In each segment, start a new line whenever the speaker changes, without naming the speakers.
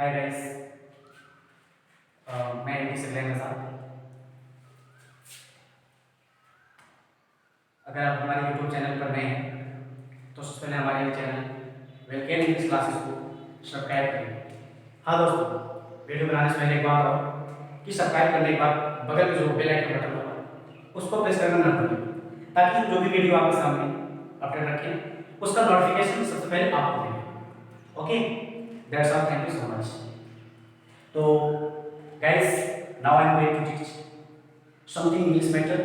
Hi guys, मैं MD civil नज़ार। अगर आप हमारे यूट्यूब चैनल पर नए हैं तो सबसे पहले हमारे चैनल वेलकेम इंग्लिश क्लासेस को सब्सक्राइब करें। हाँ दोस्तों, वीडियो बनाने से पहले एक बात और कि सब्सक्राइब करने के बाद बगल में जो बेल आइकन बटन होगा उसको प्रेस करना ना भूलें, ताकि जो भी वीडियो आपके सामने अपडेट रखें उसका नोटिफिकेशन सबसे पहले आपको मिले। Okay, that's all, thank you so much. तो guys, now I am going to teach something English matter.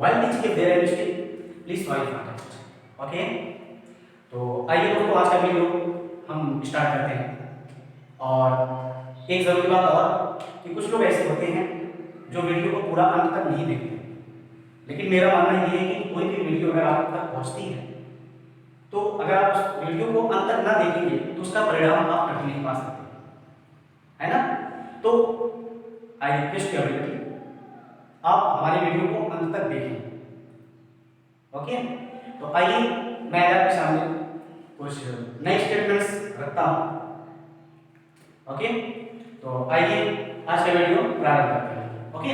While teaching if there are mistake, please sorry for that. Okay? तो आइए दोस्तों, आज का वीडियो हम स्टार्ट करते हैं। और एक ज़रूरी बात और कि कुछ लोग ऐसे होते हैं जो वीडियो को पूरा अंत तक नहीं देखते, लेकिन मेरा मानना ये है कि कोई भी वीडियो अगर आप तक पहुंचती है तो अगर आप उस वीडियो को अंत तक ना देखेंगे तो उसका परिणाम आप कभी नहीं पा सकते, है ना। तो आई रिक्वेस्ट एवरीबॉडी, आप हमारे वीडियो को अंत तक देखें। ओके, तो आइए मैं आपके सामने कुछ नए स्टेटमेंट्स रखता हूं। ओके, तो आइए आज का वीडियो प्रारंभ करते हैं। ओके,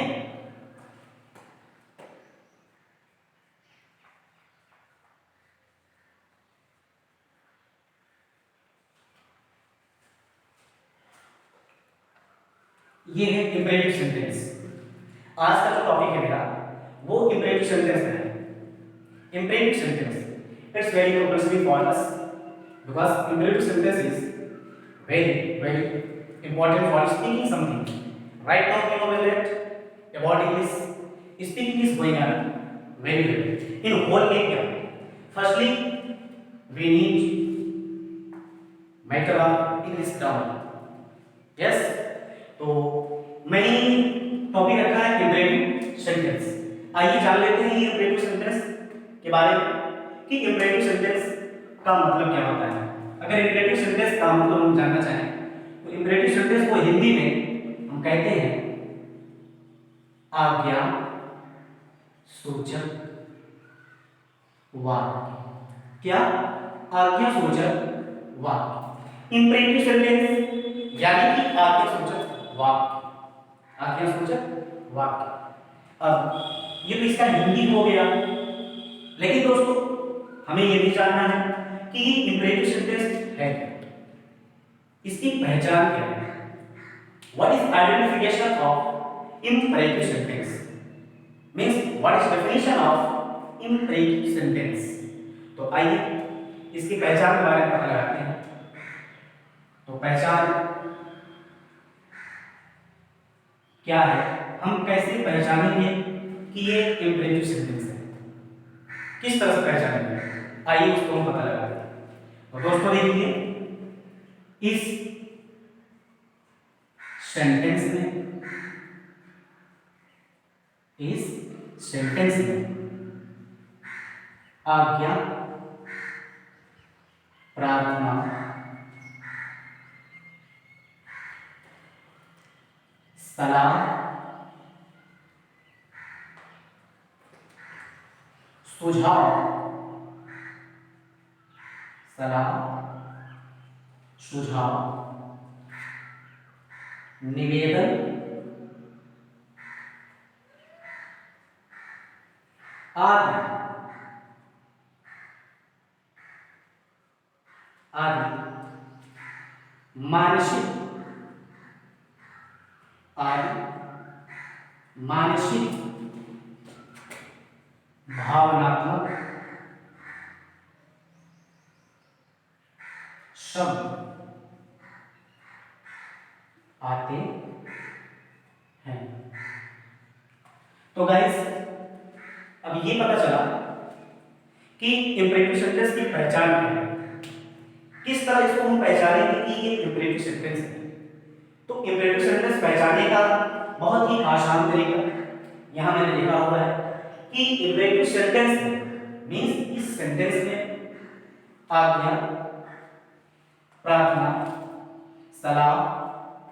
ये है इंपेरेटिव सेंटेंस। आज का जो टॉपिक है मेरा वो इंपेरेटिव सेंटेंस है। Imperative sentence. It's very compulsory for us because imperative sentence is very important for speaking something. Right now we know that about English, speaking is going on very well in whole area. Firstly, we need matter of English grammar. Yes, तो मैंने topic रखा है imperative sentence। आइए जान लेते हैं ये imperative sentence के बारे में कि इंपेरेटिव सेंटेंस का मतलब क्या होता है। अगर इंपेरेटिव सेंटेंस का मतलब हम जानना चाहें तो इंपेरेटिव सेंटेंस को हिंदी में हम कहते हैं आज्ञा सूचक वाक्य। क्या? आज्ञा सूचक वाक्य। इंपेरेटिव सेंटेंस यानी कि आज्ञा सूचक वाक्य, आज्ञा सूचक वाक्य। अब ये तो इसका हिंदी हो गया, लेकिन दोस्तों हमें यह भी जानना है कि ये इंपेरेटिव सेंटेंस है क्या, इसकी पहचान क्या है। What is identification of imperative sentence, means what is definition of imperative sentence. तो आइए इसकी पहचान के बारे में पता लगाते हैं। तो पहचान क्या है, हम कैसे पहचानेंगे कि ये इंपेरेटिव सेंटेंस है, किस तरह से पहचानेंगे, आइए उसको हम पता लगाते हैं। तो दोस्तों देखिए, इस सेंटेंस में आज्ञा, प्रार्थना, सलाह, सुझाव, सलाह, सुझाव, निवेदन, आदि मानसिक भावनात्मक शब्द आते हैं। तो गाइस, अब ये पता चला कि इंपेरेटिव सेंटेंस की पहचान क्या है, किस तरह इसको हम पहचानेंगे कि ये इंपेरेटिव सेंटेंस है। तो इंपेरेटिव सेंटेंस पहचानने का बहुत ही आसान तरीका यहां मैंने लिखा हुआ है कि इंपेरेटिव सेंटेंस मींस इस सेंटेंस में आज्ञा, प्रार्थना, सलाह,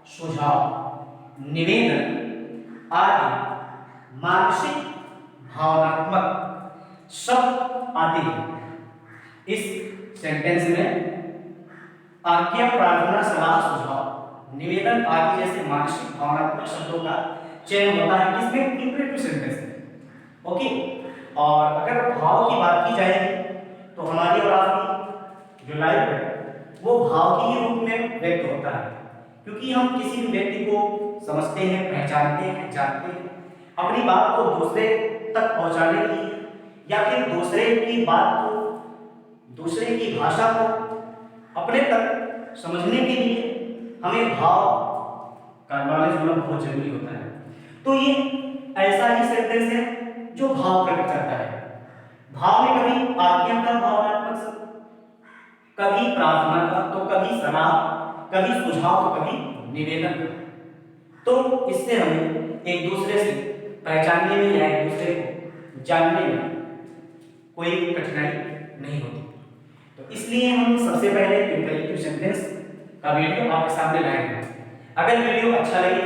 सुझाव, निवेदन आदि मानसिक भावनात्मक शब्द आते हैं। इस सेंटेंस में आज्ञा, प्रार्थना, सलाह, सुझाव निवेदन आदि जैसे मानसिक भावनात्मक शब्दों का चयन होता है किसमें, इंपरेटिव सेंटेंस में। ओके, और अगर भाव की बात की जाएगी तो हमारी और आपकी जो लाइफ है वो भाव के ही रूप में व्यक्त होता है, क्योंकि हम किसी भी व्यक्ति को समझते हैं, पहचानते हैं, जानते हैं, अपनी बात को दूसरे तक पहुंचाने के लिए या फिर दूसरे की बात को, दूसरे की भाषा को अपने तक समझने के लिए हमें भाव का नॉलेज होना बहुत जरूरी होता है। तो ये ऐसा ही सेंटेंस है जो भाव प्रकट करता है। भाव में कभी आज्ञा का भावनात्मक शब्द, कभी प्रार्थना का, तो कभी सलाह, कभी सुझाव, तो कभी निवेदन। तो इससे हमें एक दूसरे से पहचानने में या एक दूसरे को जानने में कोई कठिनाई नहीं होती। तो इसलिए हम सबसे पहले इंपरेटिव सेंटेंस का वीडियो आपके सामने लाएंगे। अगर वीडियो अच्छा लगे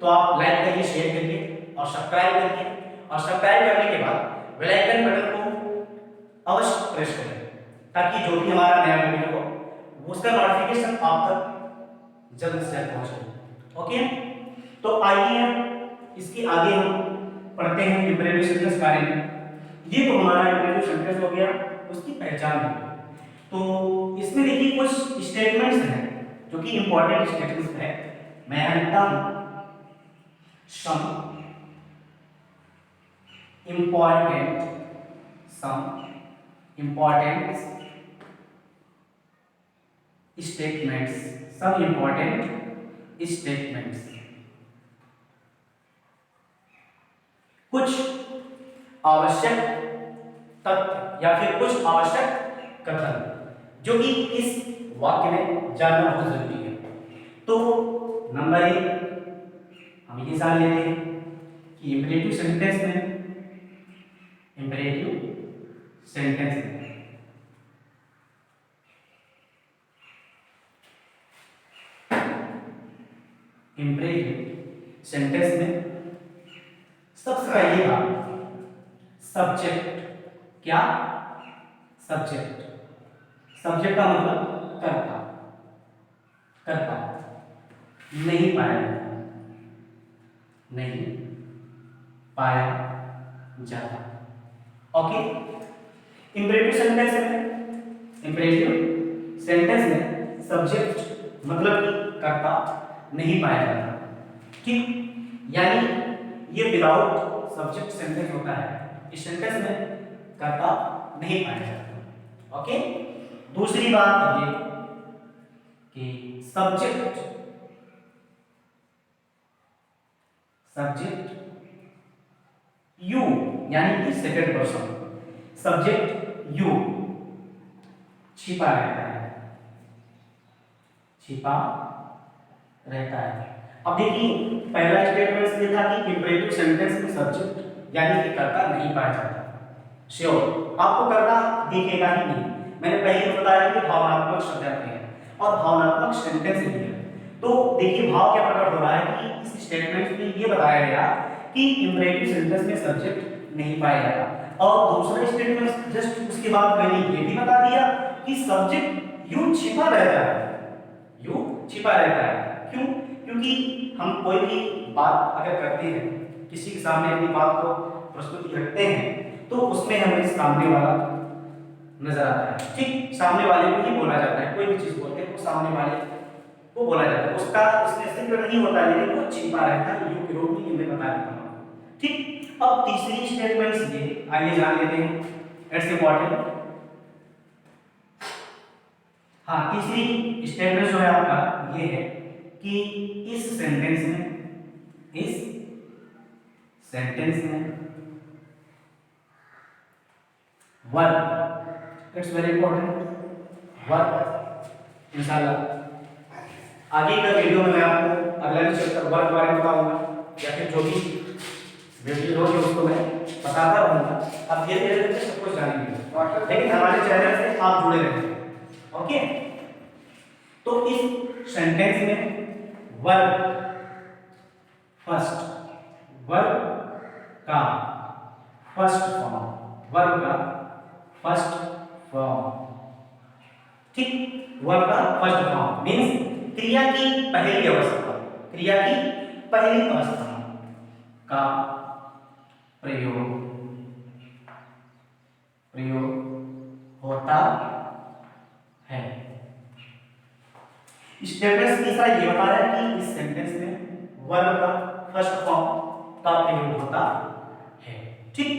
तो आप लाइक करिए, शेयर करिए और सब्सक्राइब करिए, और सब्सक्राइब करने के बाद बेल आइकन बटन को अवश्य प्रेस करें ताकि जो भी हमारा नया वीडियो हो उसका नोटिफिकेशन आप तक जल्द से जल्द पहुंचे। ओके, तो आइए इसके आगे हम पढ़ते हैं इंपरेटिव सेंटेंस बारे में। ये तो हमारा इंपरेटिव सेंटेंस हो गया, उसकी पहचान हो गई। तो इसमें देखिए कुछ स्टेटमेंट्स हैं जो कि इंपॉर्टेंट स्टेटमेंट्स है। मैं लिखता हूं सम इंपॉर्टेंट स्टेटमेंट्स, कुछ आवश्यक तथ्य या फिर कुछ आवश्यक कथन जो कि इस वाक्य में जानना बहुत जरूरी है। तो नंबर 1 हम ये जान लेते हैं कि इंपरेटिव सेंटेंस में सबसे पहली बात सब्जेक्ट। क्या? सब्जेक्ट। सब्जेक्ट का मतलब कर्ता। कर्ता नहीं पाया जाता, नहीं पाया जाता। ओके, इंपरेटिव सेंटेंस में सब्जेक्ट मतलब कि कर्ता नहीं पाया जाता। ठीक, यानी ये विदाउट सब्जेक्ट सेंटेंस होता है। इस सेंटेंस में कर्ता नहीं पाया जाता। ओके, दूसरी बात ये कि सब्जेक्ट यू यानी कि सेकंड पर्सन, सब्जेक्ट यू छिपा रहता है, छिपा रहता है। अब देखिए पहला स्टेटमेंट ये था कि इंपरेटिव सेंटेंस में सब्जेक्ट यानी कि कर्ता नहीं पाया जाता। श्योर आपको कर्ता दिखेगा ही नहीं। मैंने पहले बताया कि भावनात्मक शब्द आते हैं और भावनात्मक सेंटेंस भी है। तो देखिए भाव क्या प्रकट हो रहा है कि इस स्टेटमेंट में ये बताया गया कि इंपरेटिव सेंटेंस में सब्जेक्ट नहीं पाया जाता, और दूसरा स्टेटमेंट जस्ट उसके बाद मैंने ये भी बता दिया कि सब्जेक्ट यू छिपा रहता है, यू छिपा रहता है। क्यों? क्योंकि हम कोई भी बात अगर करते हैं, किसी के सामने अपनी बात को प्रस्तुति रखते हैं, तो उसमें हमें सामने वाला नजर आता है। ठीक, सामने वाले को ही बोला जाता है। कोई भी चीज बोलते हैं तो सामने वाले को बोला जाता है, उसका इसमें जिक्र नहीं होता, लेकिन वो छिपा रहता है। यू के रूप में ये मैं बता देता हूं। ठीक, अब तीसरी स्टेटमेंट ये आइए जान लेते हैं। It's important. हाँ, तीसरी स्टेटमेंट जो है आपका ये है कि इस सेंटेंस में verb, it's very important, verb. इंशाल्लाह आगे का वीडियो में मैं आपको अगला चैप्टर वर्ब के बारे में बताऊंगा, या फिर जो भी वीडियो होगी उसको मैं बताता रहूंगा। अब धीरे धीरे सब कुछ जानेंगे, लेकिन हमारे चैनल से आप जुड़े रहें। ओके, तो इस सेंटेंस में वर्ब का फर्स्ट फॉर्म, ठीक, वर्ब का फर्स्ट फॉर्म मींस कि क्रिया की पहली अवस्था, क्रिया की पहली अवस्था का प्रयोग होता है। स्टेटमेंट तीसरा ये बता रहा है कि इस सेंटेंस में वर्ब का फर्स्ट फॉर्म का प्रयोग होता है। ठीक,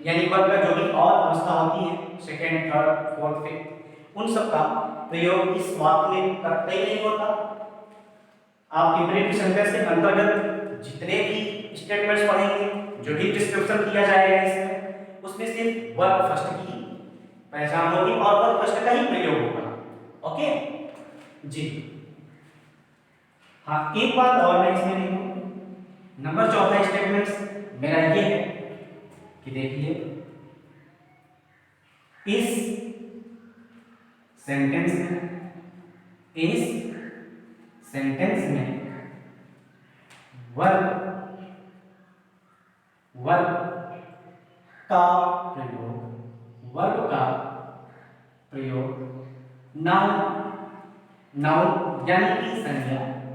यानी वर्ब का जो भी और अवस्था होती है, सेकंड, थर्ड, फोर्थ, फिफ्थ, उन सब का प्रयोग इस वाक्य में कतई नहीं होता। आप इंपरेटिव सेंटेंस के अंतर्गत जितने भी स्टेटमेंट्स पढ़ेंगे, जो भी डिस्क्रिप्शन किया जाएगा इसमें, उसमें सिर्फ वर्ब फर्स्ट की पहचान होगी और वर्ब फर्स्ट का ही प्रयोग होगा। ओके जी। हाँ, एक बात और मैं इसमें लिखूं, नंबर चौथा स्टेटमेंट मेरा ये है कि देखिए इस सेंटेंस में वर्ब का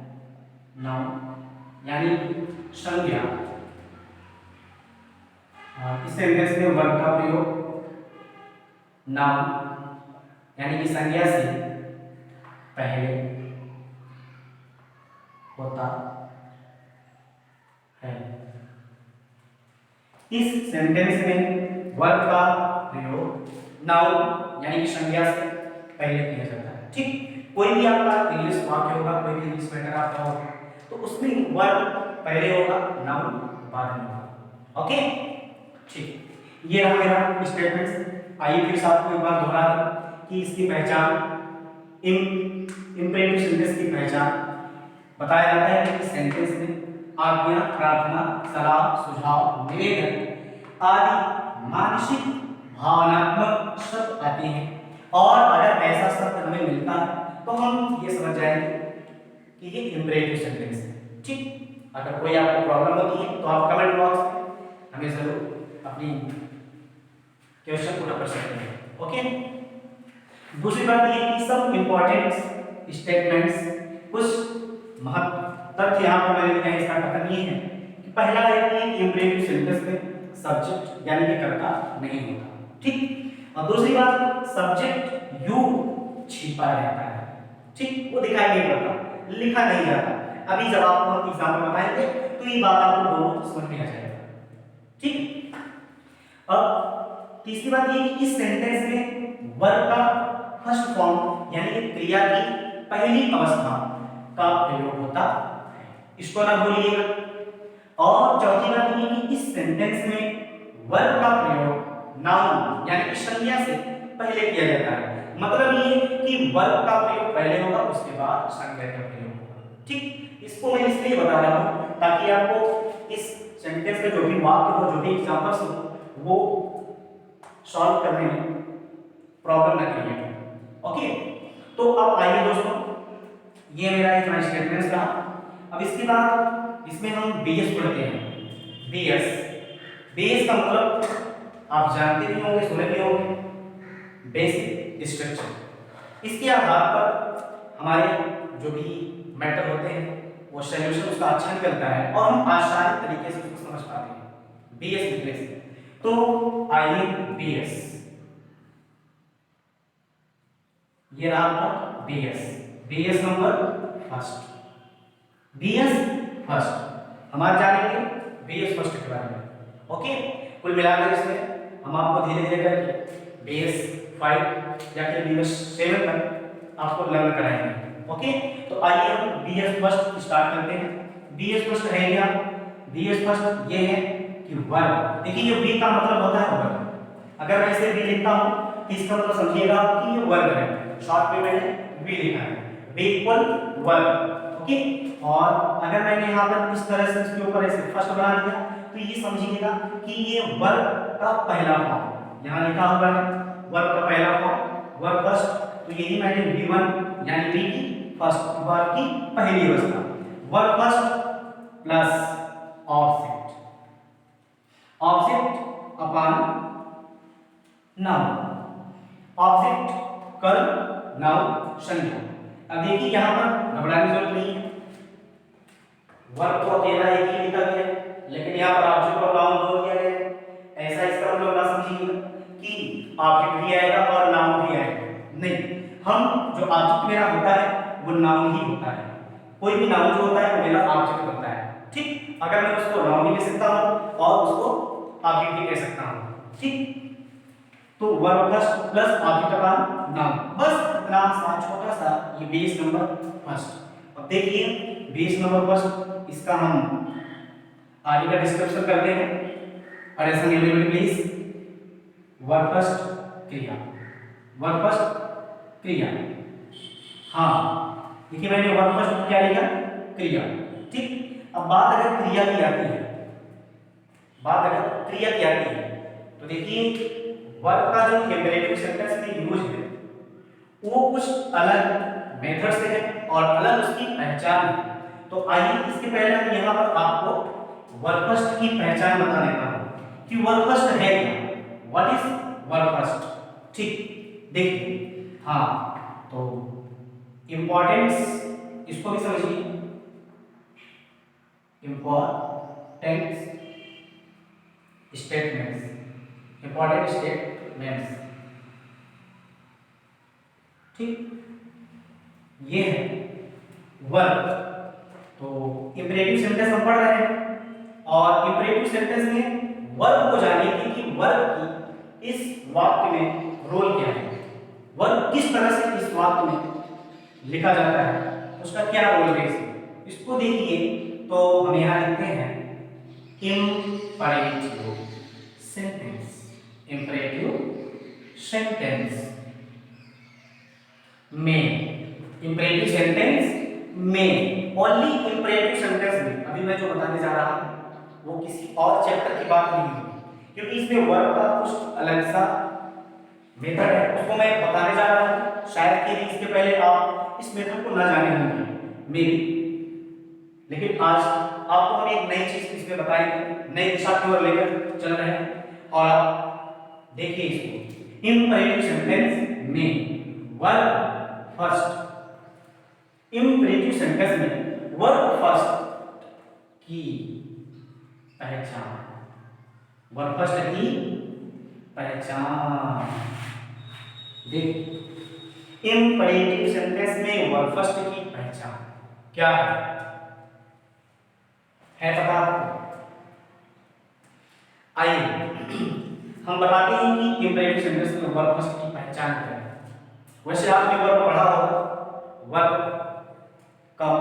प्रयोग नाउन यानी कि संज्ञा, इस सेंटेंस में वर्ब का प्रयोग नाउन यानी कि संज्ञा से पहले होता है। इस सेंटेंस में वर्ब का प्रयोग नाउन यानी कि संज्ञा से पहले किया जाता है। ठीक, कोई भी आपका इंग्लिश वाक्य होगा, कोई भी इंग्लिश मैटर आपका होगा, तो उसमें वर्ब पहले होगा, नाउन बाद में होगा। ओके ठीक, ये रहा मेरा स्टेटमेंट। आइए फिर से आपको एक बार दोहरा दें कि इसकी पहचान, इंपरेटिव सेंटेंस की पहचान बताया जाता है कि सेंटेंस में आज्ञा, प्रार्थना, सलाह, सुझाव, निवेदन आदि मानसिक भावनात्मक शब्द आते हैं, और अगर ऐसा शब्द हमें मिलता है तो हम ये समझ जाएंगे कि ये इंपरेटिव सेंटेंस है। ठीक, अगर कोई आपको प्रॉब्लम होती है तो आप कमेंट बॉक्स में हमें जरूर अपनी क्वेश्चन पूरा कर सकते हैं। ओके, दूसरी बात ये कि सब इंपॉर्टेंट स्टेटमेंट्स, कुछ महत्व तथ्य यहाँ पर मैंने लिखा है, इसका कथन ये है कि पहला है कि इंपरेटिव सेंटेंस में सब्जेक्ट यानी कि कर्ता नहीं होता। ठीक, और दूसरी बात सब्जेक्ट यू छिपा रहता है। ठीक, वो दिखाई नहीं पड़ता, लिखा नहीं जाता। अभी जब आपको हम एग्जाम्पल बताएंगे तो ये बात आपको दोनों समझ में आ जाएगा। ठीक, अब तीसरी बात ये कि इस सेंटेंस में वर्ब का फर्स्ट फॉर्म यानी कि क्रिया की पहली अवस्था का प्रयोग होता है, इसको ना भूलिएगा। और चौथी बात ये कि इस सेंटेंस में वर्ब का प्रयोग नाउन यानी कि संज्ञा से पहले किया जाता है। मतलब ये कि वर्ब का प्रयोग पहले होगा, उसके बाद संज्ञा का प्रयोग होगा। ठीक, इसको मैं इसलिए बता रहा हूं ताकि आपको इस सेंटेंस में जो भी वाक्य हो, जो भी एग्जांपल्स हो, वो सॉल्व करने में प्रॉब्लम ना क्रिएट हो। ओके, तो अब आइए दोस्तों, ये मेरा एक स्टेटमेंट था। अब इसके बाद इसमें हम बीएस पढ़ते हैं। बीएस का मतलब आप जानते भी होंगे, सुने भी होंगे, बेसिक स्ट्रक्चर। इसके आधार पर हमारे जो भी मैटर होते हैं वो सॉल्यूशन उसका अच्छा निकलता है और हम आसानी तरीके से उसको समझ पाते हैं बीएस लिखने से। तो आइए बीएस, ये रहा आपका BS number first. BS first हम आज जानेंगे बीएस फर्स्ट के बारे में। ओके, कुल मिलाकर इसमें हम आपको धीरे धीरे करके बीएस 5 या फिर बीएस 7 तक आपको लर्न कराएंगे। ओके, तो आइए हम बीएस फर्स्ट स्टार्ट करते हैं। बीएस फर्स्ट है क्या? बीएस फर्स्ट ये है कि वर्ब, देखिए ये बी का मतलब होता है वर्ब। अगर मैं इसे बी लिखता हूं तो इसका मतलब समझिएगा कि ये वर्ब है। शॉर्ट में मैंने बी लिखा है, बी इक्वल वर्ब। ओके, और अगर मैंने यहाँ पर इस तरह से इसके ऊपर ऐसे फर्स्ट बना दिया तो ये समझिएगा कि ये वर्ब का पहला फॉर्म यहाँ लिखा हुआ है, वर्ब का पहला फॉर्म वर्ब फर्स्ट। तो यही मैंने V1 यानी बी की फर्स्ट, वर्ब की पहली अवस्था, verb first plus object, object upon noun, object कर्म नाउन संज्ञा। अब देखिए यहाँ पर घबराने की जरूरत नहीं है, वर्ब तो अकेला एक ही लिखा गया है, लेकिन यहाँ पर ऑब्जेक्ट और नाउन दो दिया गया है। ऐसा इसका मतलब ना समझिएगा कि ऑब्जेक्ट भी आएगा और नाउन भी आएगा, नहीं। हम जो ऑब्जेक्ट मेरा होता है वो नाउन ही होता है, कोई भी नाउन जो होता है वो मेरा ऑब्जेक्ट होता है, ठीक। अगर मैं उसको नाउन भी कह सकता हूँ और उसको ऑब्जेक्ट भी कह सकता हूँ, ठीक। तो वर्ब प्लस ऑब्जेक्ट का नाउन, बस इतना सा छोटा सा ये 20 नंबर फर्स्ट। अब देखिए 20 नंबर फर्स्ट, इसका हम आगे का डिस्क्रिप्शन करते हैं। Attention everybody please. Verb first क्रिया, वर्ब फर्स्ट क्रिया। हाँ देखिए मैंने वर्ब फर्स्ट क्या लिखा, क्रिया, ठीक। अब बात अगर क्रिया की आती है, बात अगर क्रिया की आती है तो देखिए वर्ब का जो इंपेरेटिव सेंटेंस में यूज है वो कुछ अलग मेथड से है और अलग उसकी पहचान है। तो आइए इसके पहले हम यहाँ पर आपको वर्ब फर्स्ट की पहचान बता देता हूँ कि वर्ब फर्स्ट है क्या, व्हाट इज वर्ब फर्स्ट, ठीक। देखिए हाँ तो इंपॉर्टेंस इसको भी समझिए, इंपॉर्टेंस स्टेटमेंट्स, इंपॉर्टेंट स्टेटमेंट्स, ठीक। ये है वर्ब। तो इंपेरेटिव सेंटेंस हम पढ़ रहे हैं और इंपेरेटिव सेंटेंस में वर्ब को जानिए कि वर्ब की इस वाक्य में रोल क्या है, वर्ब किस तरह से इस वाक्य में लिखा जाता है, उसका क्या रोल है इसको देखिए। तो हम यहाँ लिखते हैं इंपेरेटिव सेंटेंस, इंपेरेटिव सेंटेंस में, इंपेरेटिव सेंटेंस में, ओनली इंपेरेटिव सेंटेंस में। अभी मैं जो बताने जा रहा हूं वो किसी और चैप्टर की बात नहीं होगी, क्योंकि इसमें वर्ब का कुछ अलग सा मेथड है, उसको मैं बताने जा रहा हूं। शायद कि इसके पहले आप इस मेथड को ना जाने होंगे मे बी, लेकिन आज आपको हम एक नई चीज इसमें बताएंगे, नई दिशा की ओर लेकर चल रहे हैं। और आप देखिए इसको, इंपेरेटिव सेंटेंस में वर्ब फर्स्ट, इंपेरेटिव सेंटेंस में वर्ब फर्स्ट की पहचान, वर्ब फर्स्ट की पहचान। देख इंपेरेटिव सेंटेंस में वर्ब फर्स्ट की पहचान क्या है पता आपको? आइए हम बताते हैं कि इंपेरेटिव सेंटेंस में वर्ब फर्स्ट की पहचान क्या है। वैसे आपने वर्ब पढ़ा होगा, verb come,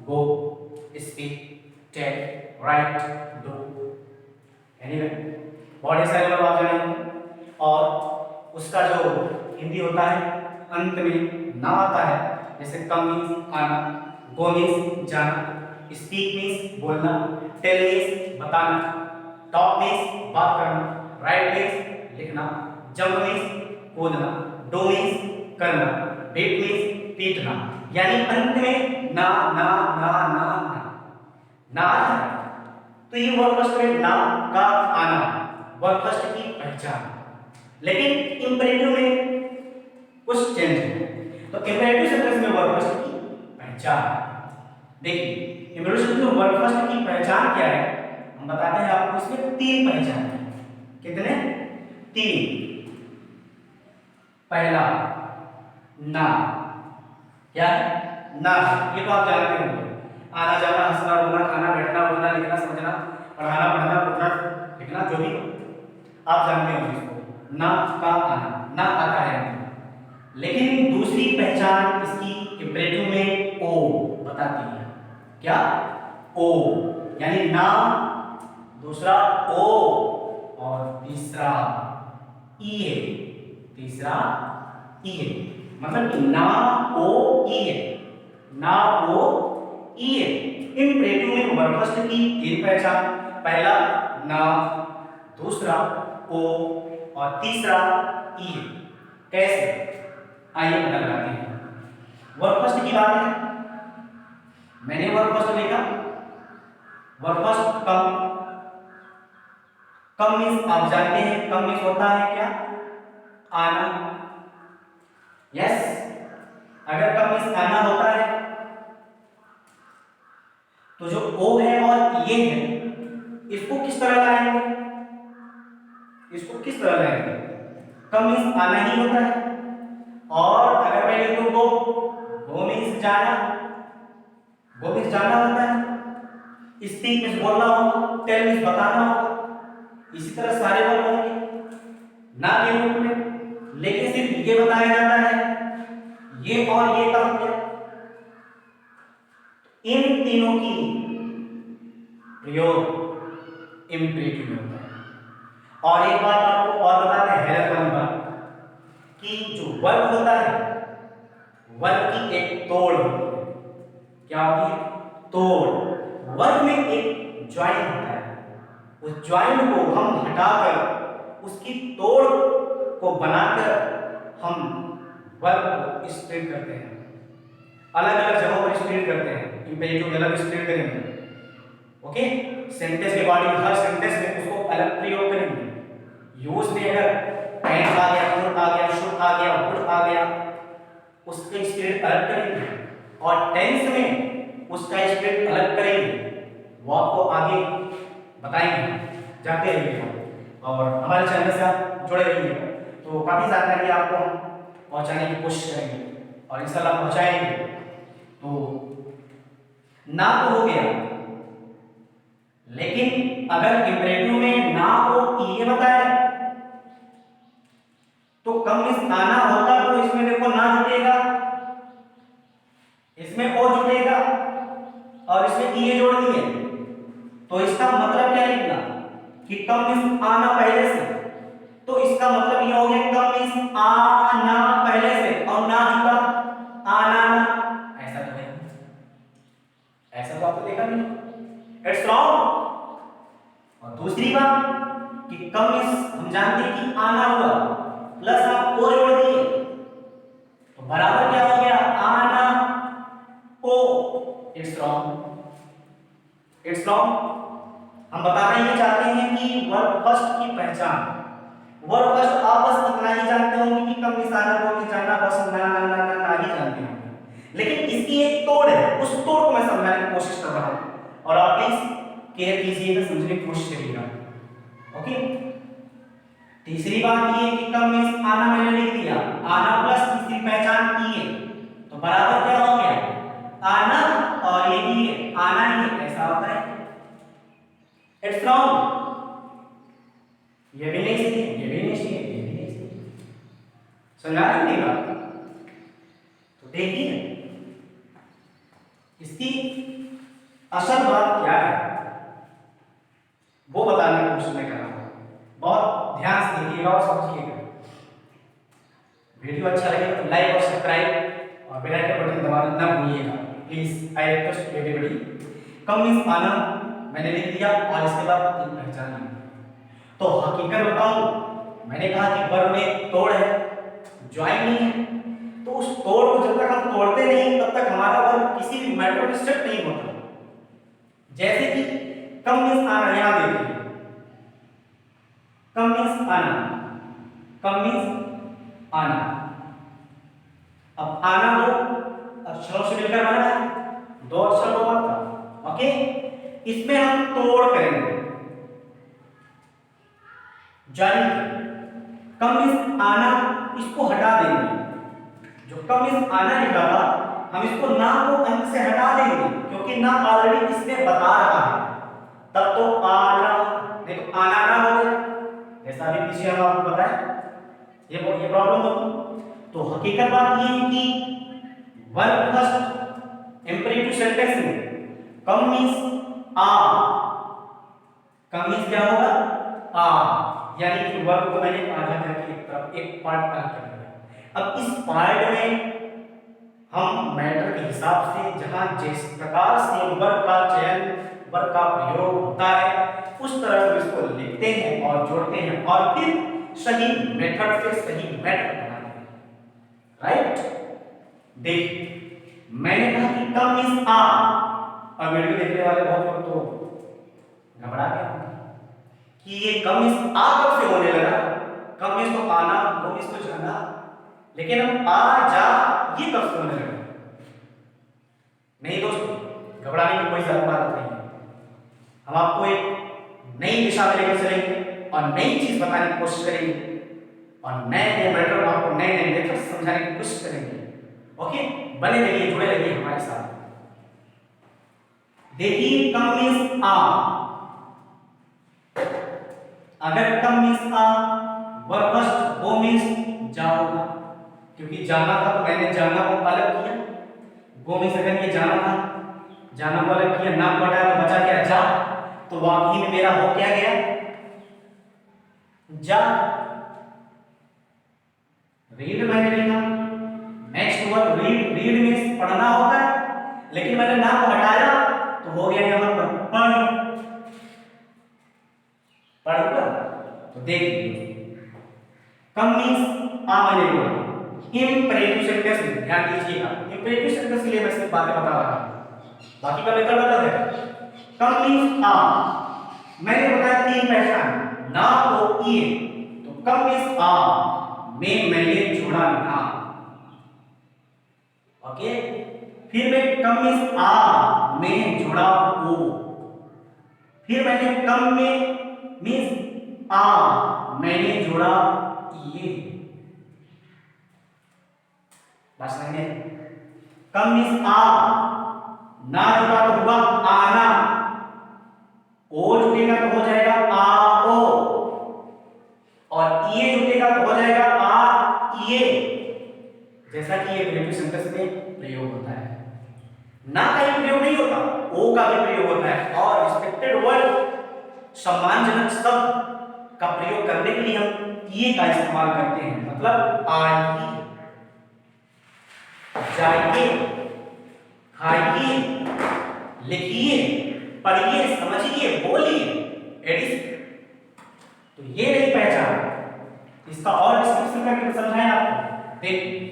go, speak, take, write, do, anyway बहुत सारे वर्ब आप जानेंगे। और उसका जो हिंदी होता है अंत में ना आता है, जैसे कम मीन्स आना, गो मीन्स जाना, स्पीक मीन्स बोलना, टेल मीन्स बताना, टॉक मीन्स बात करना, राइट मीन्स लिखना, जंप मीन्स कूदना, डू मीन्स करना, बीट मीन्स पीटना। यानी अंत में ना ना ना ना ना ना आता है। तो ये वर्ब फर्स्ट में ना का आना वर्ब फर्स्ट की पहचान। लेकिन इंपेरेटिव में कुछ चेंज है। तो इंपेरेटिव सेंटेंस में वर्ब फर्स्ट की पहचान देखिए, इंपेरेटिव सेंटेंस में वर्ब फर्स्ट की पहचान क्या है हम बताते हैं आपको। इसमें तीन पहचान है। कितने? तीन। पहला ना, क्या है? ना, ये तो आप जानते होंगे, आना जाना, हंसना रोना, खाना बैठना, उठना, लिखना समझना, पढ़ाना पढ़ना, उठना लिखना, जो भी आप जानते होंगे इसको। ना का आना, ना आता है। लेकिन दूसरी पहचान इसकी इंपेरेटिव में ओ बताती है। क्या? ओ, यानी ना, दूसरा ओ और तीसरा ई है। तीसरा ई है, मतलब ना ओ ई है, ना ओ ई है। इंपेरेटिव में वर्ब फर्स्ट की तीन पहचान, पहला ना, दूसरा ओ और तीसरा ई है। कैसे? आइए पता लगाते हैं। वर्ब फर्स्ट की बात है, मैंने वर्ब फर्स्ट लिखा। Verb first come, come means आप जानते हैं, कम मीन्स होता है क्या? आना। यस, अगर कम मीन्स आना होता है तो जो ओ है और ये है इसको किस तरह लाएंगे, इसको किस तरह लाएंगे? कम मीन्स आना ही होता है। और अगर मैं लिखूं गो मीन्स जाना, गो मीन्स जाना होता है। स्पीक मीन्स बोलना होगा, टेल मीन्स बताना होगा। इसी तरह सारे वर्ब होंगे ना के रूप में, लेकिन सिर्फ ये बताया जाता है ये और ये का हो गया। इन तीनों की प्रयोग इंपरेटिव में होता है। और एक बात आपको और बता दें, हैरत वाली बात, कि जो वर्ब होता है वर्ब की एक तोड़ होती है। क्या होती है? तोड़। वर्ब में एक ज्वाइन होता है, उस ज्वाइन को हम हटाकर उसकी तोड़ को बनाकर हम वर्ब को स्प्लिट करते हैं, अलग अलग जगहों पर स्प्लिट करते हैं। इंपेरेटिव अलग स्प्लिट करेंगे, ओके। सेंटेंस के अकॉर्डिंग हर सेंटेंस में उसको अलग प्रयोग करेंगे। यूज में अगर कैन आ गया, कुड आ गया, शुड आ गया, वुड आ गया, उसके स्प्लिट अलग करेंगे। और टेंस में उसका स्प्लिट अलग करेंगे, वो आपको आगे बताएंगे। जाते रहिए और हमारे चैनल से आप जुड़े रहिए, तो काफ़ी जानकारी आपको हम पहुंचाने की कोशिश करेंगे और इंशाल्लाह पहुंचाएंगे। तो ना तो हो गया, लेकिन अगर इंपरेटिव में ना हो ये बताए तो कम मीन्स आना होता तो इसमें देखो ना जुटेगा, इसमें ओ जुटेगा और इसमें ये जोड़ दिए, तो इसका मतलब क्या लिखना कि कम मीन्स आना पहले से। तो इसका मतलब ये हो गया कम मीन्स आना पहले से और ना जुटा आना ना। ऐसा तो है, ऐसा तो आपने देखा नहीं, इट्स रॉन्ग। और दूसरी बात कि कम मीन्स हम जानते हैं कि आना हुआ प्लस आप ओ जोड़ दिए तो बराबर क्या हो गया? आना ओ। It's wrong, it's wrong. हम बताना ये चाहते हैं कि वर्ब फर्स्ट की पहचान, वर्ब फर्स्ट आप बस इतना ही जानते होंगे कि कम मीन्स आना, को मीन्स जाना, बस ना ना ना ना ना ही जानते होंगे। लेकिन इसकी एक तोड़ है, उस तोड़ को मैं समझाने की कोशिश कर रहा हूं और आप प्लीज केयर कीजिएगा, समझने की कोशिश करिएगा, ओके। तीसरी बात ये कि कम मीन्स आना मैंने लिख दिया, आना प्लस तीसरी पहचान की है तो बराबर क्या हो गया? आना और ये भी है, आना ही है, ऐसा होता है। इट्स रॉन्ग, ये भी नहीं सही, ये भी नहीं सही, ये भी नहीं सही। समझा नहीं बात? तो देखिए इसकी असल बात क्या है वो बताने की कोशिश मैं कर रहा हूं। बहुत ध्यान से देखिएगा और समझिएगा। वीडियो अच्छा लगे तो लाइक और सब्सक्राइब और बेल आइकन बटन दबाना ना भूलिएगा please. I request everybody. Come means आना मैंने लिख दिया और इसके बाद तीन पहचान ली। तो हकीकत बताऊं, मैंने कहा कि वर्ब में तोड़ है, ज्वाइन नहीं है, तो उस तोड़ को जब तक हम तोड़ते नहीं तब तक हमारा वर्ब किसी भी मैटर में सेट नहीं होता। जैसे कि कम मीन्स आना, यहां देखिए कम मीन्स आना, कम मीन्स आना। अब आना दो अक्षरों से मिलकर बना है, दो अक्षर दो मात्रा, ओके। इसमें हम तोड़ करेंगे ज्वाइन। कम मीन्स आना इसको हटा देंगे, जो कम मीन्स आना लिखा था हम इसको ना को अंत से हटा देंगे क्योंकि ना ऑलरेडी इसमें बता रहा है, तब तो आना नहीं तो आना ना हो गया, जैसा अभी पीछे हम आपको बताया ये प्रॉब्लम होगी। तो हकीकत बात ये है कि वर्ब फर्स्ट इंपरेटिव सेंटेंस में कम मीन्स आ, कम मीन्स क्या होगा? आ, यानी कि वर्ब को मैंने आधा करके एक तरफ एक पार्ट अलग कर दिया। अब इस पार्ट में हम मैटर के हिसाब से जहां जिस प्रकार से वर्ब का चयन, वर्ब का प्रयोग होता है उस तरह से इसको लिखते हैं और जोड़ते हैं और फिर सही मेथड से सही मैटर बनाते हैं, राइट। देख मैंने कहा कि कम मीन्स आ, और वीडियो देखने वाले बहुत लोग तो घबरा गए कि ये कम मीन्स आ कब से होने लगा? कम मीन्स तो आना, वो मीन्स तो जाना, लेकिन हम आ जा ये कब से होने लगे? नहीं दोस्तों, घबराने की कोई जरूरत नहीं है। हम आपको एक नई दिशा में लेकर चलेंगे और नई चीज बताने की कोशिश करेंगे और नए नए मैटर आपको नए नए मेथड समझाने की कोशिश करेंगे। ओके, बने रहिए, जुड़े रहिए हमारे साथ। देखिए, कम मीन्स आ। अगर कम मीन्स आ, वर्ब फर्स्ट गो मीन्स जाओ, क्योंकि जाना था तो मैंने जाना को अलग किया। गो मीन्स अगर ये जाना था, जाना को अलग किया, ना को हटाया तो बचा क्या? जा। तो वाकई में मेरा हो क्या गया? जा। रीड मैंने लिखा, next word read. Read means पढ़ना होता है, लेकिन मैंने ना को हटाया तो हो गया यहां पर पढ़। पढ़। तो देखिए, कम मीन्स आ मैंने बोला। इंपरेटिव सेंटेंस में ध्यान दीजिएगा, इंपरेटिव सेंटेंस के लिए मैं सिर्फ बातें बता रहा हूं, बाकी का मेथड बता दे। कम मीन्स आ, मैंने बताया तीन पहचान, ना और ये। तो कम मीन्स आ में मैंने जोड़ा ना। ओके, फिर मैं कम मीन्स आ में जोड़ा ओ। फिर मैंने कम में मीन्स आ मैंने जोड़ा ये। बस नहीं, कम मीन्स आ, ना जुड़ा तो हुआ आना, ओ जुड़ेगा तो हो जाएगा आओ, और ये जुड़ेगा तो हो जाएगा आ ये। जैसा कि ये प्रेजेंटिव सेंटेंस में प्रयोग होता है। ना का ही प्रयोग नहीं होता, ओ का भी प्रयोग होता है। और रिस्पेक्टेड वर्ड, सम्मानजनक शब्द का प्रयोग करने के लिए हम ये का इस्तेमाल करते हैं। मतलब आइए, जाइए, खाइए, लिखिए, पढ़िए, समझिए, बोलिए, एडिशन। तो ये नहीं पहचान, इसका और डिस्क्रिप्शन करके समझाएं आपको। देखिए,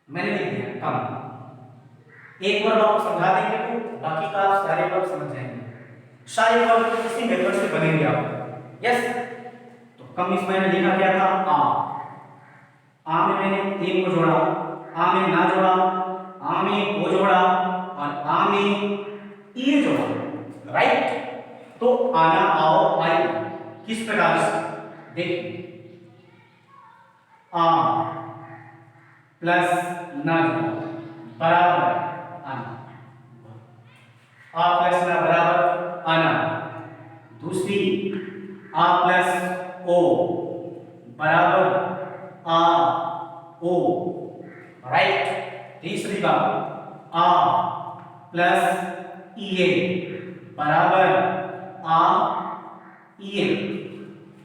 मैंने लिख दिया कम। एक वर्ड आपको समझा देंगे तो बाकी का आप सारे वर्ड समझ जाएंगे। सारे वर्ड इसी मेथड से बनेंगे आप। यस, तो कम इसमें मैंने लिखा क्या था? आ में मैंने तीन को जोड़ा, आ में ना जोड़ा, आ में ओ जोड़ा और आ में ई जोड़ा। राइट, तो आना, आओ, आई किस प्रकार से? देखिए, आ प्लस ना बराबर आना, आ प्लस ना बराबर आना। दूसरी, आ प्लस ओ बराबर आ ओ। राइट, तीसरी बात, आ प्लस ई बराबर आ ई।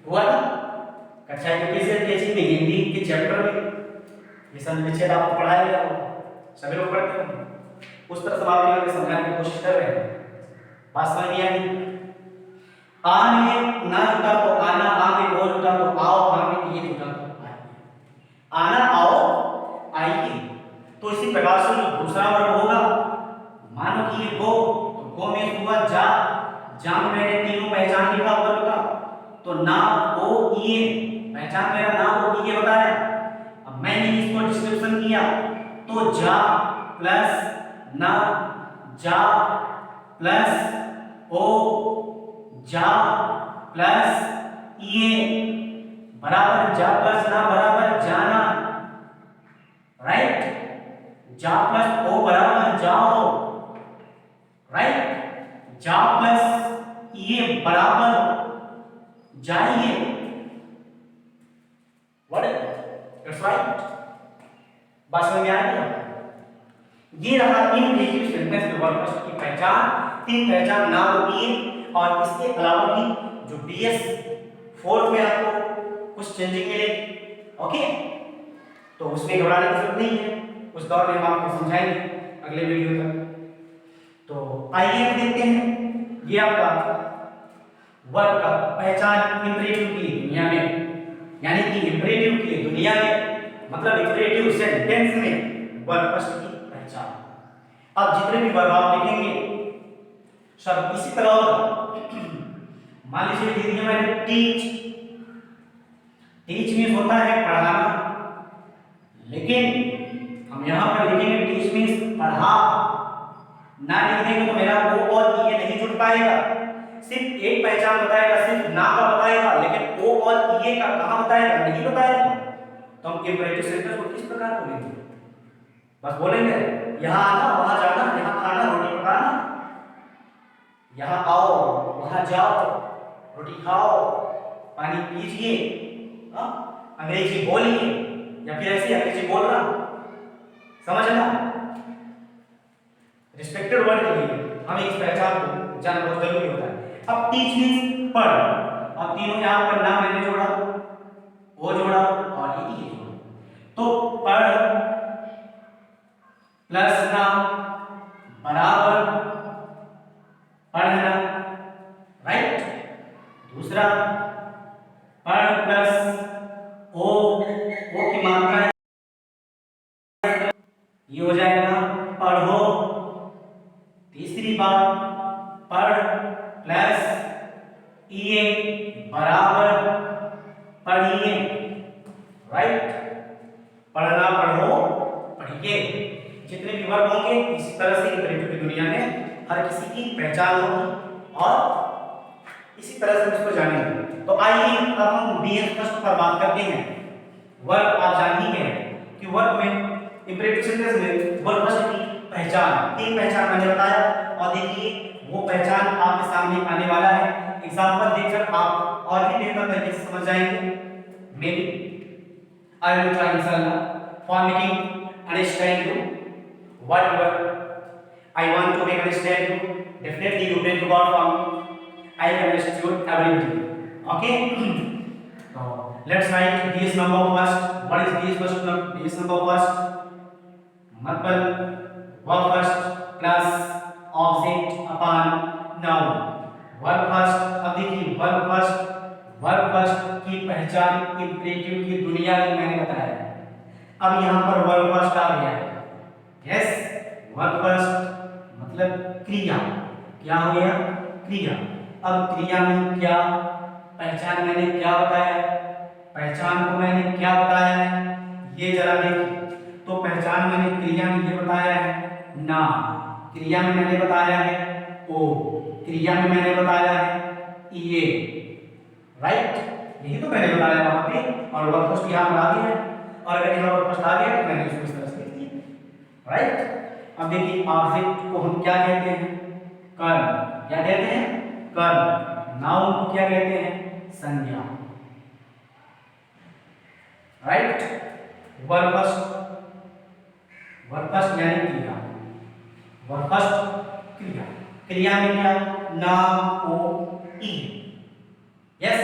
हुआ ना? कक्षा के में हिंदी के चैप्टर में ये संविच्छेद आपको पढ़ाया गया होगा, सभी लोग पढ़ते होंगे। उस तरह से बात समझाने की कोशिश कर रहे हैं। बात समझ में आई? आ में ना जुटा तो आना, आ में ओ जुटा तो आओ, आ में ये जुटा तो आइए। आना, आओ, आइए। तो इसी प्रकार से जो दूसरा वर्ग होगा, मानो कि ये गो, तो गो में हुआ जा। जा में मैंने तीनों पहचान लिखा वर्ग का, तो ना, ओ, ये पहचान मेरा ना, ओ, ये बताया। अब मैंने इसको डिस्क्रिप्शन किया, तो जा प्लस ना, जा प्लस ओ, जा प्लस ये बराबर जा प्लस ना बराबर जाना। राइट, जा प्लस ओ बराबर जाओ। राइट, जा प्लस ये बराबर जाइए। What it's right. बात समझ में आ गई? ये रहा इंपरेटिव सेंटेंस में वर्ब की पहचान। तीन पहचान ना होगी, और इसके अलावा भी जो DS 4 में आपको कुछ चेंजिंग मिलेगी। ओके, तो उसमें घबराने की जरूरत नहीं है, उस दौर में हम आपको समझाएंगे अगले वीडियो तक। तो आइए हम देखते हैं, ये आपका वर्ब का पहचान इंपरेटिव की दुनिया में, यानी कि इंपरेटिव की दुनिया में मतलब इंपरेटिव सेंटेंस में वर्ब की पहचान। अब जितने भी वर्ब आप लिखेंगे सब इसी तरह होगा। मान लीजिए लिख दिया मैंने टीच, टीच मीन्स होता है पढ़ाना, लेकिन हम यहाँ पर लिखेंगे टीच मीन्स पढ़ा, ना लिख देंगे तो मेरा ओ और ये नहीं जुड़ पाएगा। सिर्फ एक पहचान बताएगा, सिर्फ ना का बताएगा, लेकिन ओ और ये का कहाँ बताएगा, नहीं बताएगा। तो हम इंपरेटिव सेंटेंस को किस प्रकार बोलेंगे? बस बोलेंगे यहाँ आना, वहां जाना, यहाँ खाना, रोटी पकाना, यहाँ आओ, वहां जाओ, रोटी खाओ, पानी पीजिए, अंग्रेजी बोलिए, या फिर ऐसे अंग्रेजी बोलना, समझना। रिस्पेक्टेड वर्ड के लिए हमें इस पहचान को जानना बहुत जरूरी होता है। अब टीच मींस पढ़, अब तीनों यहाँ पर ना मैंने जोड़ा, वो जोड़ा और ये जोड़ा, तो पढ़ प्लस ना बराबर पढ़ना, राइट। दूसरा पढ़ प्लस ओ की मात्रा ये हो जाएगा पढ़ो। तीसरी बात पढ़ प्लस ये बराबर पढ़िए, राइट। पढ़ना, पढ़ो, पढ़िए, जितने भी वर्ग होंगे इसी तरह से इंपरेटिव की दुनिया में हर किसी की पहचान होगी और इसी तरह से उसको जानेंगे। तो आइए अब हम डीएस फर्स्ट पर बात करते हैं। वर्ग आप जान ही गए कि वर्ग में इंपरेटिव सेंटेंस में वर्ग फर्स्ट की पहचान, तीन पहचान मैंने बताया, और देखिए वो पहचान आपके सामने आने वाला है। एग्जांपल देखकर आप और भी बेहतर तरीके से समझ जाएंगे। May be I will try इंशाल्लाह for making understand you whatever I want to make understand you. Definitely you pray to God for me. I can understand everything. Okay. So let's write this number first. What is this first number? This number first. मतलब verb first plus object upon noun. Verb first. अब देखिए verb first की पहचान imperative की दुनिया में मैंने बताया है। अब यहाँ पर verb first आ गया है। यस, वर्ब फर्स्ट मतलब क्रिया, क्या हो गया? क्रिया। अब क्रिया में क्या पहचान मैंने क्या बताया, पहचान को मैंने क्या बताया है, ये जरा देखिए। तो पहचान मैंने क्रिया में ये बताया है ना, क्रिया में मैंने बताया है ओ, क्रिया में मैंने बताया है ये, राइट। यही तो मैंने बताया वहां पे, और वर्ब फर्स्ट यहाँ पर आ गया है, और अगर यहाँ वर्ब फर्स्ट आ गया तो मैंने इसको इस तरह से लिख दिया, राइट। अब देखिए ऑब्जेक्ट को हम क्या कहते हैं? कर्म। क्या कहते हैं? कर्म। नाउन को क्या कहते हैं? संज्ञा, राइट। वर्ब फर्स्ट यानी क्रिया, वर्ब फर्स्ट क्रिया, क्रिया में क्या? नाम, ओ, ई। यस,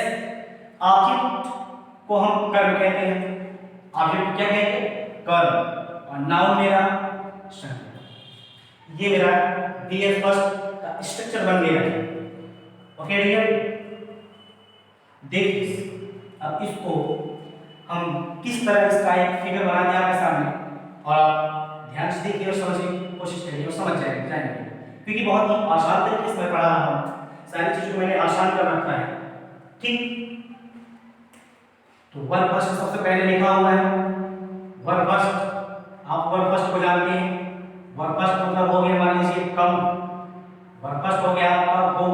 ऑब्जेक्ट को हम कर्म कहते हैं, ऑब्जेक्ट क्या कहते हैं? कर्म, और नाउन मेरा संज्ञा। ये मेरा डीएस फर्स्ट का स्ट्रक्चर बन गया है। ओके डियर, देखिए अब इसको हम किस तरह इसका एक फिगर बना दिया आपके सामने, और आप ध्यान से देखिए और समझने की कोशिश करिए और समझ जाएंगे, क्योंकि बहुत ही आसान तरीके से मैं पढ़ा रहा हूँ, सारी चीजों को मैंने आसान कर रखा है, ठीक। तो वर्ब फर्स्ट सबसे पहले लिखा हुआ है वर्ब फर्स्ट। आप वर्ब फर्स्ट को जानते हैं, वर्ब फर्स्ट मतलब हो गया मान लीजिए कम, वर्ब फर्स्ट हो गया आपका गो,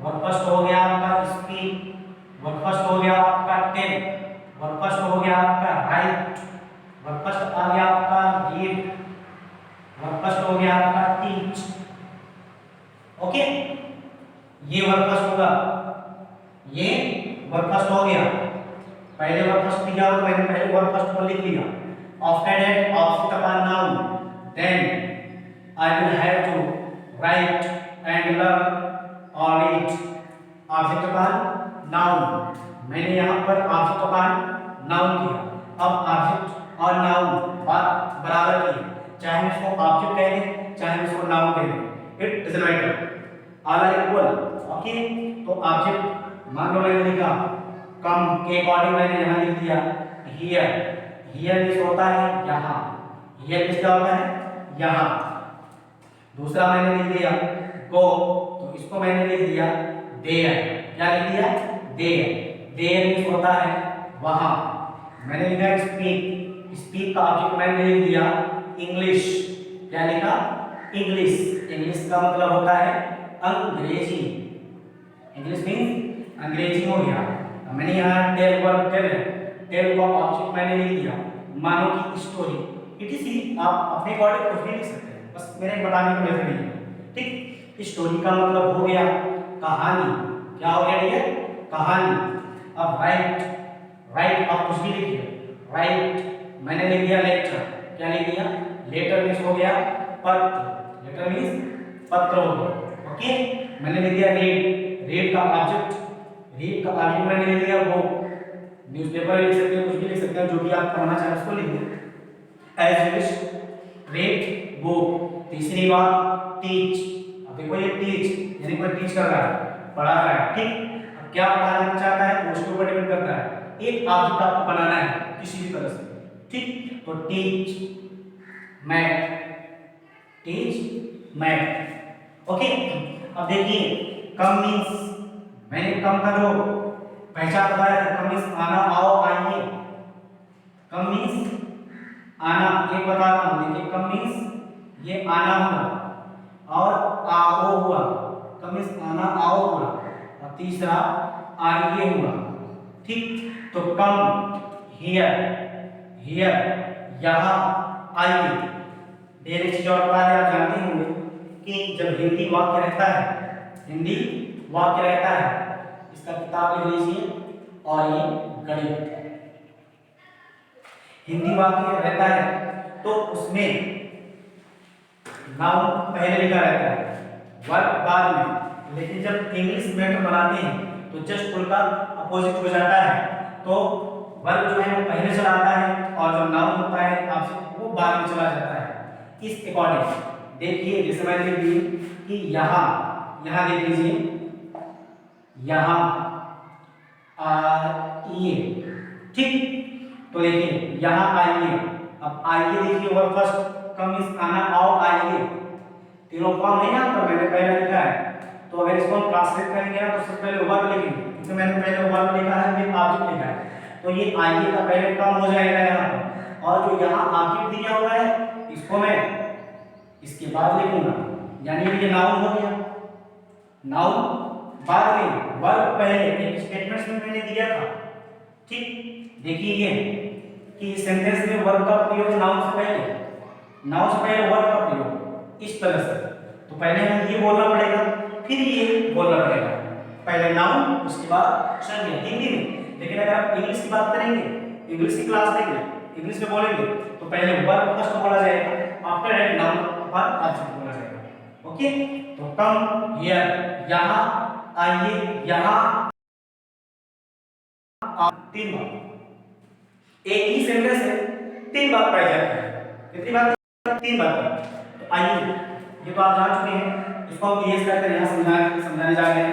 वर्ब फर्स्ट हो गया आपका स्पीक, वर्ब फर्स्ट हो गया आपका टेल, वर्ब फर्स्ट हो गया आपका राइट, वर्ब फर्स्ट आ गया आपका रीड, वर्ब फर्स्ट हो गया आपका टीच। ओके, ये वर्ब फर्स्ट होगा, ये वर्ब फर्स्ट हो गया। पहले वर्ब फर्स्ट लिखा तो मैंने पहले वर्ब फर्स्ट को लिख लिया। After that, object upon noun. Then I will have to write and learn or read. Object upon noun. मैंने यहाँ पर object upon noun किया। अब object और noun बात बराबर की, चाहे हम इसको object कह दें, चाहे हम इसको noun कह दें, it doesn't matter. All are equal. Okay? तो object मान लो मैंने लिखा कम के अकॉर्डिंग मैंने यहाँ लिख दिया here. हियर मींस होता है यहाँ, हियर मींस क्या होता है? यहाँ। दूसरा मैंने लिख दिया गो, तो इसको मैंने लिख दिया देयर। क्या लिख दिया? देयर। देयर मींस होता है वहां। मैंने लिखा स्पीक, स्पीक का ऑब्जेक्ट मैंने लिख दिया इंग्लिश। क्या लिखा? इंग्लिश। इंग्लिश का मतलब होता है अंग्रेजी। इंग्लिश मीन्स अंग्रेजी हो गया। मैंने यहाँ टेल वर्ब टेल है, टेल का ऑब्जेक्ट मैंने लिख दिया मानो की स्टोरी। इट आप अपने अकॉर्डिंग कुछ भी लिख सकते हैं, बस मेरे बताने का मेथड नहीं है। ठीक, स्टोरी का मतलब हो गया कहानी। क्या हो गया ये? कहानी। अब राइट, राइट आप कुछ भी लिखिए। राइट मैंने लिख दिया लेटर। क्या लिख दिया? लेटर मीन्स हो गया पत्र। लेटर मीन्स पत्र हो गया। ओके, मैंने लिख दिया रीड। रीड का ऑब्जेक्ट, रीड का ऑब्जेक्ट मैंने लिख दिया बुक। न्यूज़पेपर लिख सकते हैं, कुछ भी लिख सकते हैं, जो भी आप पढ़ना चाहें उसको लिख दो। As you wish. Read book. तीसरी बात टीच। अब देखो ये टीच यानी कोई टीच कर रहा है, पढ़ा रहा है। ठीक, अब क्या पढ़ाना चाहता है उसके ऊपर डिपेंड करता है। एक ऑब्जेक्ट आपको बनाना है किसी भी तरह से। ठीक, तो teach math, teach math. Okay, अब देखिए कम मीन्स, मैंने कम का जो पहचान बताया था, कम मीन्स आना, आओ, आइए। कम मीन्स आना, एक बता रहा हूं, देखिए कम मीन्स ये आना हुआ और आओ हुआ। कम मीन्स आना आओ हुआ और तीसरा आइए हुआ। ठीक, तो कम हियर, हियर यहाँ, आइए। एक चीज और बता दें, आप जानते होंगे कि जब हिंदी वाक्य रहता है, हिंदी वाक्य रहता है, इसका किताब लिख लीजिए और ये गणित। हिंदी वाक्य रहता है तो उसमें नाउन पहले लिखा रहता है, वर्ब बाद में। लेकिन जब इंग्लिश मैटर बनाते हैं तो जस्ट उनका अपोजिट हो जाता है। तो वर्ब जो है वो पहले चला आता है और जो नाउन होता है आपसे वो बाद में चला जाता है। इस अकॉर्डिंग देखिए, जैसे मैंने लिख दी कि यहाँ, यहाँ देख लीजिए यहाँ आइए। ठीक, तो देखिए यहाँ आइए। अब आइए देखिए वर्ब फर्स्ट, कम इस आना, आओ, आइए। तीनों फॉर्म है यहाँ पर, मैंने पहले लिखा है। तो अगर इसको हम ट्रांसलेट करेंगे ना तो सबसे पहले वर्ब लिखेंगे, क्योंकि मैंने पहले वर्ब लिखा है, फिर ऑब्जेक्ट लिखा है। तो ये आइए का पहले कम हो जाएगा यहाँ पर, और जो यहाँ ऑब्जेक्ट दिया हुआ है इसको मैं इसके बाद लिखूंगा, यानी ये नाउन हो गया। नाउन बाद में, वर्ब पहले। एक स्टेटमेंट में मैंने दिया था। ठीक, देखिए ये कि सेंटेंस में वर्ब का प्रयोग नाउन से पहले, नाउन से पहले वर्ब का प्रयोग इस तरह से। तो पहले हमें ये बोलना पड़ेगा, फिर ये बोलना पड़ेगा। पहले नाउन, उसके बाद संज्ञा हिंदी में। लेकिन अगर आप इंग्लिश की बात करेंगे, इंग्लिश की क्लास लेंगे, इंग्लिश में बोलेंगे तो पहले वर्ब फर्स्ट बोला जाएगा, आफ्टर दैट नाउन और ऑब्जेक्ट बोला जाएगा। ओके, तो कम हियर, यहाँ आइए, यहाँ। तीन बार एक ही सेंटेंस है, तीन बार पाई जाती है। कितनी बार? तीन बार। तो आइए, ये तो आप जान चुके हैं, इसको हम ईएस करके यहाँ समझाने जा रहे हैं।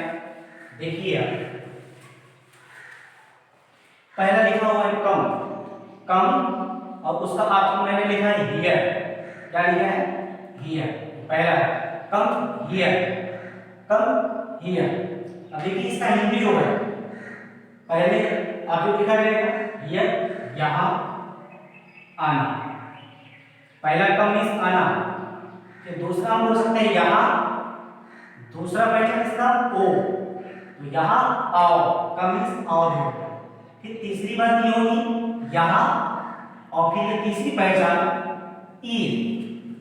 देखिए आप, पहला लिखा हुआ है कम, कम, और उसका ऑप्शन मैंने लिखा है हियर। क्या लिखा है? हियर। पहला है कम हियर, कम हियर। अब देखिए इसका हिंदी जो है, पहले आप लिखा रहेगा हियर, यहाँ आना। पहला कम मीन्स आना, फिर दूसरा हम बोल सकते हैं यहाँ, दूसरा पहचान इसका ओ, तो यहाँ आओ, कम मीन्स आओ होगा। फिर तीसरी बात ये होगी यहाँ, और फिर ये तीसरी पहचान ई।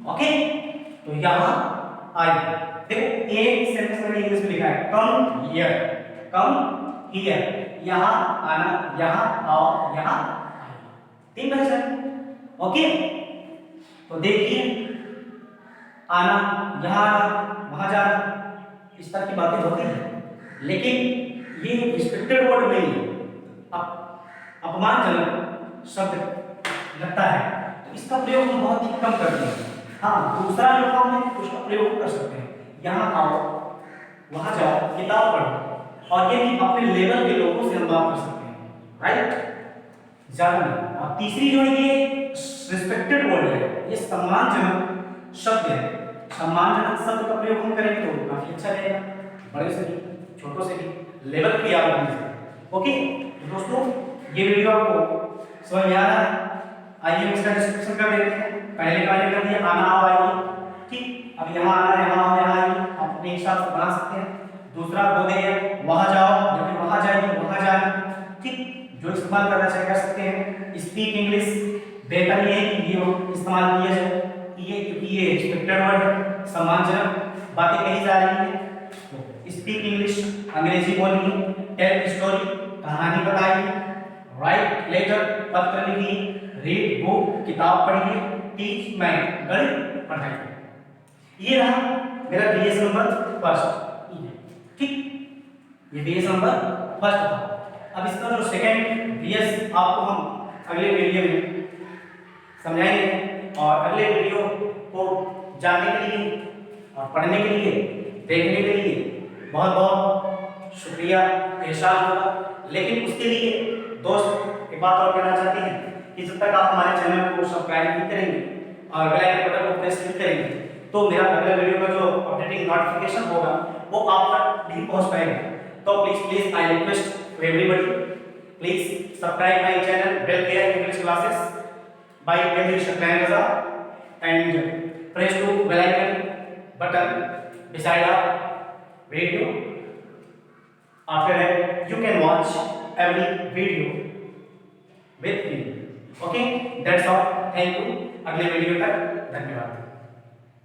ओके, तो यहाँ आइए। देखो एक सेंटेंस मैंने इंग्लिश में लिखा है कम हियर, कम हियर, यहाँ आना, यहाँ आओ, यहाँ तीन पहचान। ओके, तो देखिए आना, यहाँ आना, वहां जाना, इस तरह की बातें होती हैं, लेकिन ये रिस्ट्रिक्टेड वर्ड नहीं है। अपमानजनक शब्द लगता है तो इसका प्रयोग हम बहुत ही कम करते हैं। हाँ, दूसरा जो फॉर्म है उसका प्रयोग कर सकते हैं, यहाँ आओ, वहां जाओ, किताब पढ़ो, और ये भी अपने लेवल के लोगों से हम बात कर सकते हैं, राइट? ज्यादा नहीं। और तीसरी जो है ये रिस्पेक्टेड वर्ड है, ये सम्मानजनक शब्द है। सम्मानजनक शब्द का प्रयोग हम करेंगे तो काफी अच्छा रहेगा, बड़े से भी छोटों से भी, लेवल की आदमी से। ओके दोस्तों, ये वीडियो आपको समझ में आ रहा है? आइए हम इसका डिस्क्रिप्शन कर देते हैं। पहले का मैंने कर दिया, आना आओ आइए, ठीक। अब यहाँ आना, यहाँ आओ, यहाँ आइए, आप अपने हिसाब से बना सकते हैं। दूसरा बोले वहां जाओ या फिर वहां जाइए, वहां जाए, ठीक। जो इस्तेमाल करना चाहे कर सकते हैं। स्पीक इंग्लिश, बेहतर ये है कि ये इस्तेमाल किया जाए, ये क्योंकि ये एक्सपेक्टेड वर्ड है, सम्मानजनक बातें कही जा रही है। तो स्पीक इंग्लिश, अंग्रेजी बोलिए। टेल स्टोरी, कहानी बताइए। राइट लेटर, पत्र लिखिए। रीड बुक, किताब पढ़िए। टीच मैथ, गणित पढ़ाइए। ये रहा मेरा बीएस नंबर फर्स्ट, ठीक। ये बीएस नंबर फर्स्ट था। अब इसका जो सेकंड बीएस आपको हम अगले वीडियो में समझाएंगे, और अगले वीडियो को जानने के लिए और पढ़ने के लिए, देखने के लिए बहुत बहुत शुक्रिया, एहसान होगा। लेकिन उसके लिए दोस्त एक बात और कहना चाहते हैं कि जब तक आप हमारे चैनल को सब्सक्राइब नहीं करेंगे और बेल आइकन बटन को प्रेस नहीं करेंगे, तो मेरा अगले वीडियो का जो अपडेटिंग नोटिफिकेशन होगा वो आप तक नहीं पहुंच पाएगा। तो please I request to everybody, please subscribe my channel Welcare English Classes by English Language and press to bell icon button beside the video. After that, you can watch every video with me. Okay, that's all. Thank you. अगले video तक धन्यवाद।